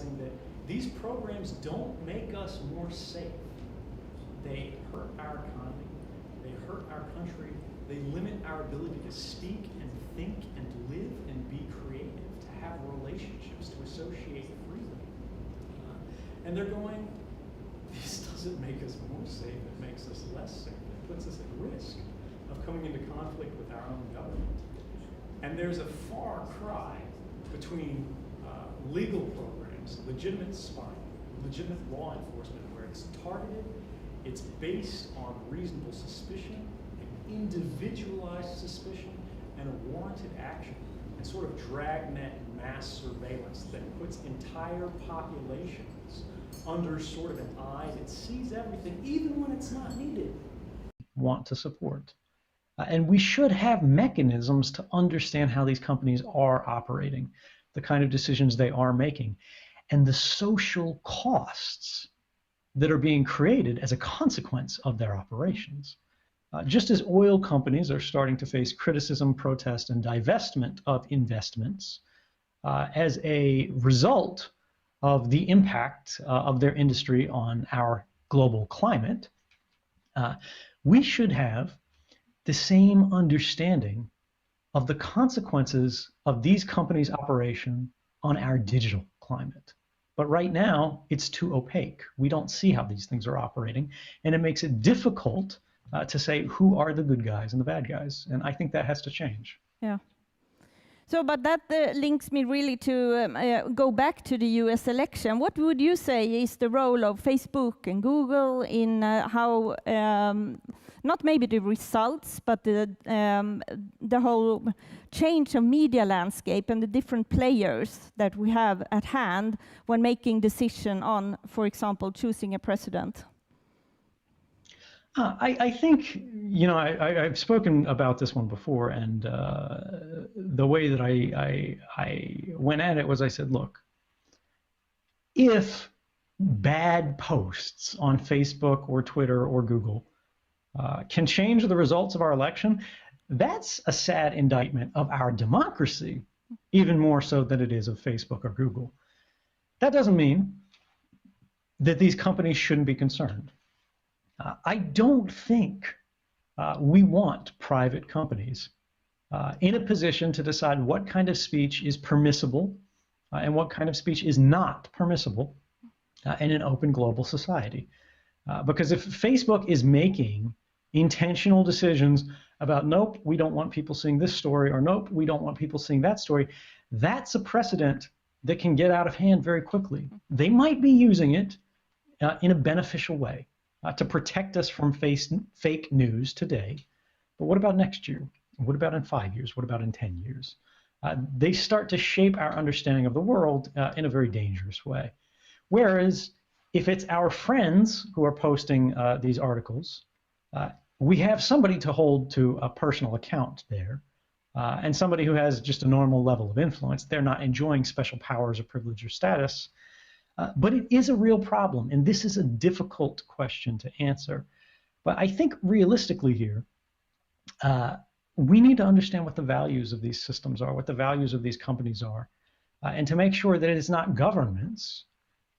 realizing that these programs don't make us more safe. They hurt our economy, they hurt our country, they limit our ability to speak and think and live and be creative, to have relationships, to associate freely. And they're going, this doesn't make us more safe, it makes us less safe. It puts us at risk of coming into conflict with our own government. And there's a far cry between legal programs, legitimate spying, legitimate law enforcement, where it's targeted, it's based on reasonable suspicion, an individualized suspicion, and a warranted action, and sort of dragnet mass surveillance that puts entire populations under sort of an eye that sees everything, even when it's not needed. Want to support. And we should have mechanisms to understand how these companies are operating, the kind of decisions they are making, and the social costs that are being created as a consequence of their operations. Just as oil companies are starting to face criticism, protest, and divestment of investments as a result of the impact of their industry on our global climate, we should have the same understanding of the consequences of these companies' operation on our digital climate. But right now, it's too opaque. We don't see how these things are operating, and it makes it difficult to say who are the good guys and the bad guys. And I think that has to change. Yeah. So, but that links me really to go back to the US election. What would you say is the role of Facebook and Google in how, not maybe the results, but the whole change of media landscape and the different players that we have at hand when making decision on, for example, choosing a president? I think, you know, I've spoken about this one before, and the way that I went at it was I said, look, if bad posts on Facebook or Twitter or Google can change the results of our election, that's a sad indictment of our democracy, even more so than it is of Facebook or Google. That doesn't mean that these companies shouldn't be concerned. I don't think we want private companies in a position to decide what kind of speech is permissible and what kind of speech is not permissible in an open global society. Because if Facebook is making intentional decisions about, nope, we don't want people seeing this story, or nope, we don't want people seeing that story, that's a precedent that can get out of hand very quickly. They might be using it in a beneficial way. To protect us from fake news today. But what about next year? What about in 5 years? What about in 10 years? They start to shape our understanding of the world in a very dangerous way. Whereas if it's our friends who are posting these articles, we have somebody to hold to a personal account there, and somebody who has just a normal level of influence. They're not enjoying special powers or privilege or status. But it is a real problem, and this is a difficult question to answer. But I think realistically here, we need to understand what the values of these systems are, what the values of these companies are, and to make sure that it is not governments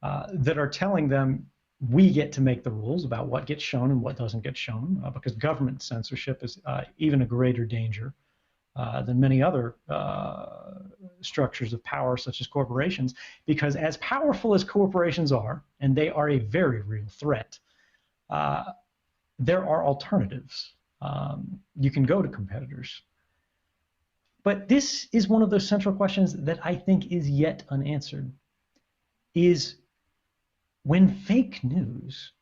that are telling them we get to make the rules about what gets shown and what doesn't get shown, because government censorship is even a greater danger than many other structures of power, such as corporations, because as powerful as corporations are, and they are a very real threat, there are alternatives. You can go to competitors. But this is one of those central questions that I think is yet unanswered, is when fake news,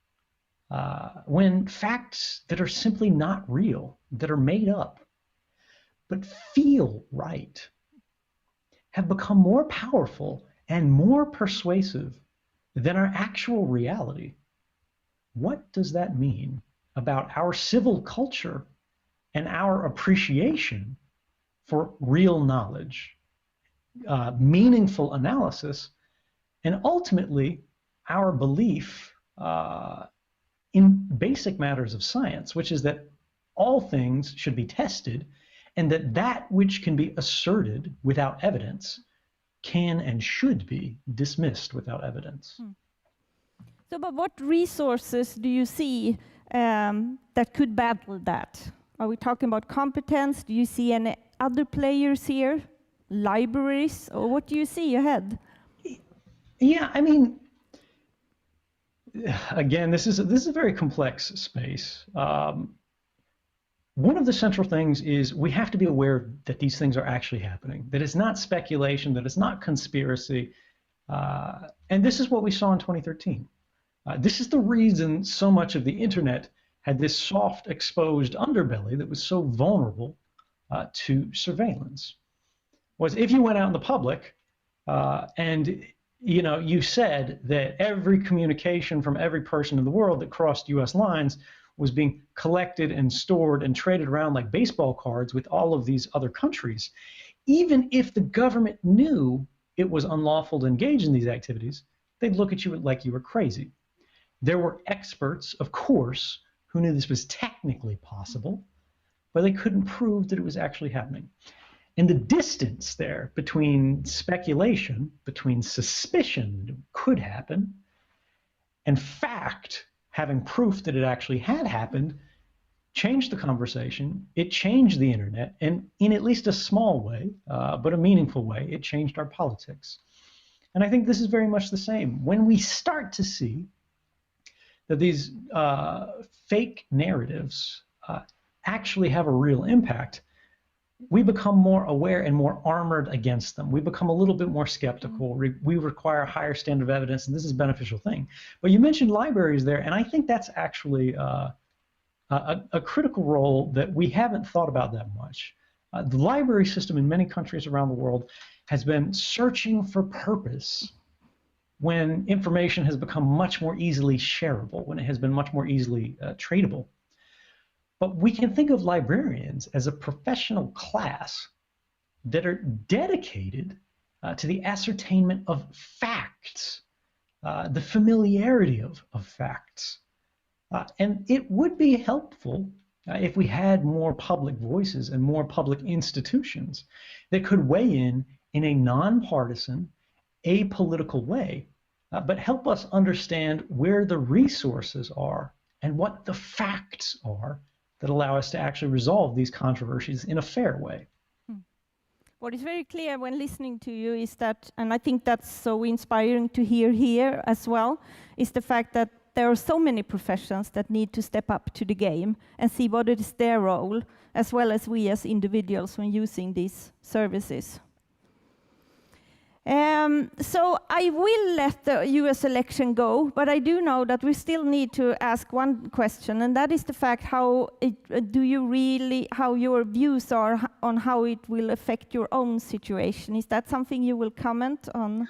when facts that are simply not real, that are made up, but feel right, have become more powerful and more persuasive than our actual reality. What does that mean about our civil culture and our appreciation for real knowledge, meaningful analysis, and ultimately our belief in basic matters of science, which is that all things should be tested, and that which can be asserted without evidence can and should be dismissed without evidence. So, but what resources do you see that could battle that? Are we talking about competence? Do you see any other players here? Libraries? Or what do you see ahead? Yeah, I mean, again, this is a very complex space. One of the central things is we have to be aware that these things are actually happening, that it's not speculation, that it's not conspiracy. And this is what we saw in 2013. This is the reason so much of the internet had this soft, exposed underbelly that was so vulnerable to surveillance. Was if you went out in the public and you said that every communication from every person in the world that crossed U.S. lines was being collected and stored and traded around like baseball cards with all of these other countries, even if the government knew it was unlawful to engage in these activities, they'd look at you like you were crazy. There were experts, of course, who knew this was technically possible, but they couldn't prove that it was actually happening. And the distance there between speculation, between suspicion that it could happen, and fact, having proof that it actually had happened, changed the conversation. It changed the internet, and in at least a small way, but a meaningful way, it changed our politics. And I think this is very much the same. When we start to see that these fake narratives actually have a real impact, we become more aware and more armored against them. We become a little bit more skeptical. We require a higher standard of evidence, and this is a beneficial thing. But you mentioned libraries there, and I think that's actually a critical role that we haven't thought about that much. The library system in many countries around the world has been searching for purpose when information has become much more easily shareable, when it has been much more easily tradable. But we can think of librarians as a professional class that are dedicated to the ascertainment of facts, the familiarity of facts. And it would be helpful if we had more public voices and more public institutions that could weigh in a nonpartisan, apolitical way, but help us understand where the resources are and what the facts are that allow us to actually resolve these controversies in a fair way. What is very clear when listening to you is that, and I think that's so inspiring to hear here as well, is the fact that there are so many professions that need to step up to the game and see what is their role, as well as we as individuals when using these services. So I will let the US election go, but I do know that we still need to ask one question, and that is the fact how your views are on how it will affect your own situation. Is that something you will comment on?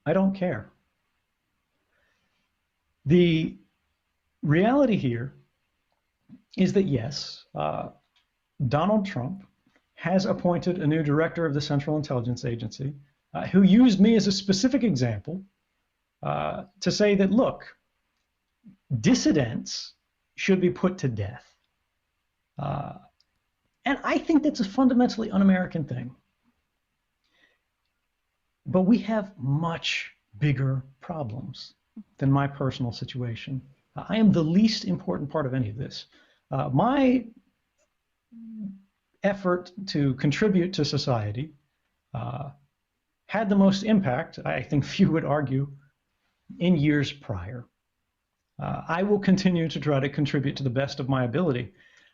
I don't care. The reality here is that yes, Donald Trump has appointed a new director of the Central Intelligence Agency who used me as a specific example to say that, look, dissidents should be put to death. And I think that's a fundamentally un-American thing. But we have much bigger problems than my personal situation. I am the least important part of any of this. My effort to contribute to society had the most impact, I think few would argue, in years prior. I will continue to try to contribute to the best of my ability,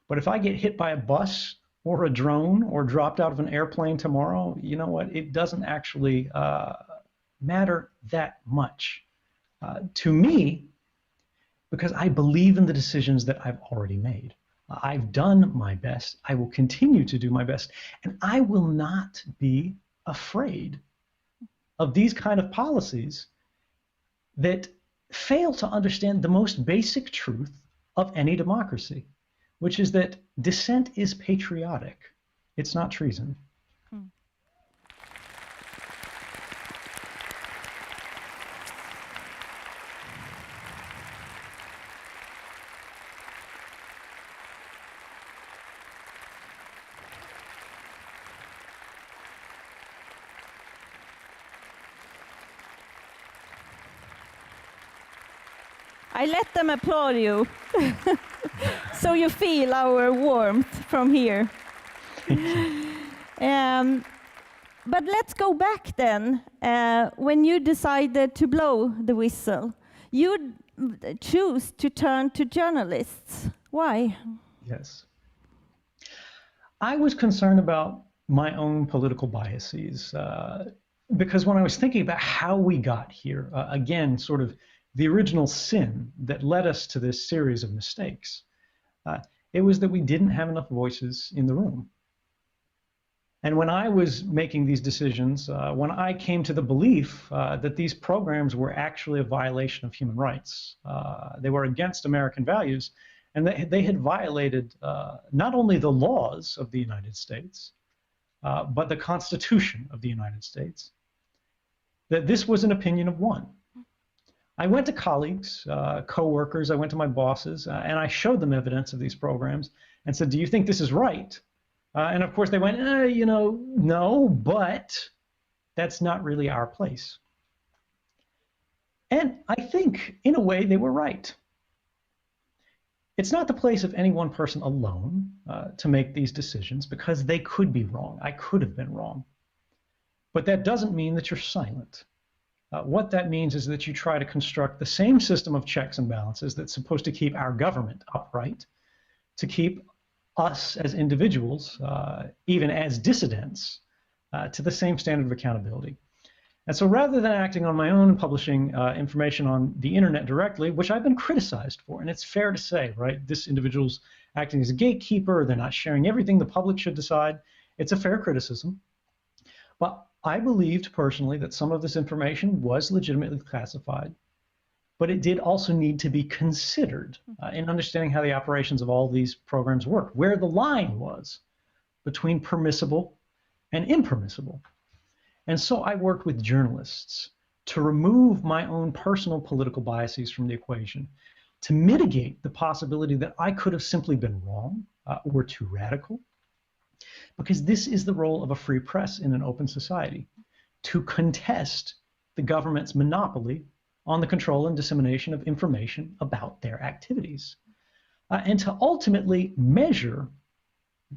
but if I get hit by a bus or a drone or dropped out of an airplane tomorrow, you know what, it doesn't actually matter that much to me, because I believe in the decisions that I've already made. I've done my best. I will continue to do my best. And I will not be afraid of these kind of policies that fail to understand the most basic truth of any democracy, which is that dissent is patriotic. It's not treason. I let them applaud you. So you feel our warmth from here. But let's go back then. When you decided to blow the whistle, you choose to turn to journalists. Why? Yes. I was concerned about my own political biases because when I was thinking about how we got here, again, sort of the original sin that led us to this series of mistakes, it was that we didn't have enough voices in the room. And when I was making these decisions, when I came to the belief that these programs were actually a violation of human rights, they were against American values, and they had violated not only the laws of the United States, but the Constitution of the United States, that this was an opinion of one. I went to colleagues, co-workers, I went to my bosses, and I showed them evidence of these programs and said, do you think this is right? And of course they went, no, but that's not really our place. And I think in a way they were right. It's not the place of any one person alone to make these decisions because they could be wrong. I could have been wrong. But that doesn't mean that you're silent. What that means is that you try to construct the same system of checks and balances that's supposed to keep our government upright, to keep us as individuals, even as dissidents, to the same standard of accountability. And so rather than acting on my own and publishing information on the internet directly, which I've been criticized for, and it's fair to say, right, this individual's acting as a gatekeeper, they're not sharing everything the public should decide. It's a fair criticism. But I believed personally that some of this information was legitimately classified, but it did also need to be considered in understanding how the operations of all these programs work, where the line was between permissible and impermissible. And so I worked with journalists to remove my own personal political biases from the equation, to mitigate the possibility that I could have simply been wrong or too radical, because this is the role of a free press in an open society, to contest the government's monopoly on the control and dissemination of information about their activities, and to ultimately measure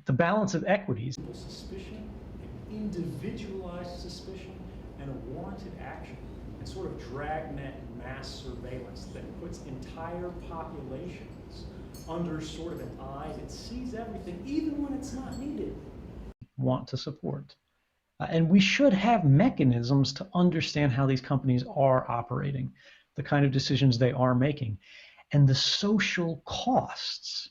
the balance of equities. Suspicion, an individualized suspicion, and a warranted action, and sort of dragnet mass surveillance that puts entire populations under sort of an eye that sees everything, even when it's not needed. Want to support. And we should have mechanisms to understand how these companies are operating, the kind of decisions they are making, and the social costs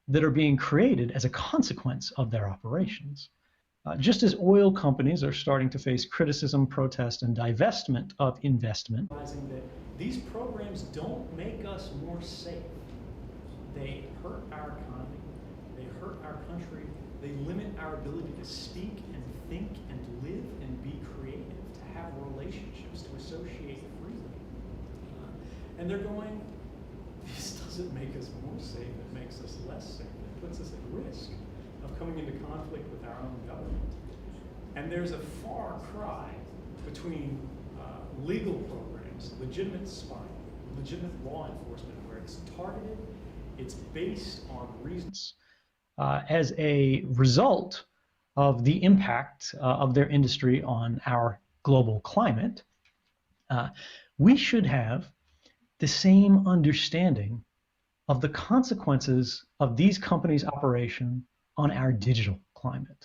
that are being created as a consequence of their operations. Just as oil companies are starting to face criticism, protest, and divestment of investment. Realizing that these programs don't make us more safe. They hurt our economy, they hurt our country, they limit our ability to speak and think and live and be creative, to have relationships, to associate freely. And they're going, this doesn't make us more safe, it makes us less safe. It puts us at risk of coming into conflict with our own government. And there's a far cry between legal programs, legitimate spying, legitimate law enforcement, where it's targeted, it's based on reasons. As a result of the impact of their industry on our global climate, we should have the same understanding of the consequences of these companies' operation on our digital climate.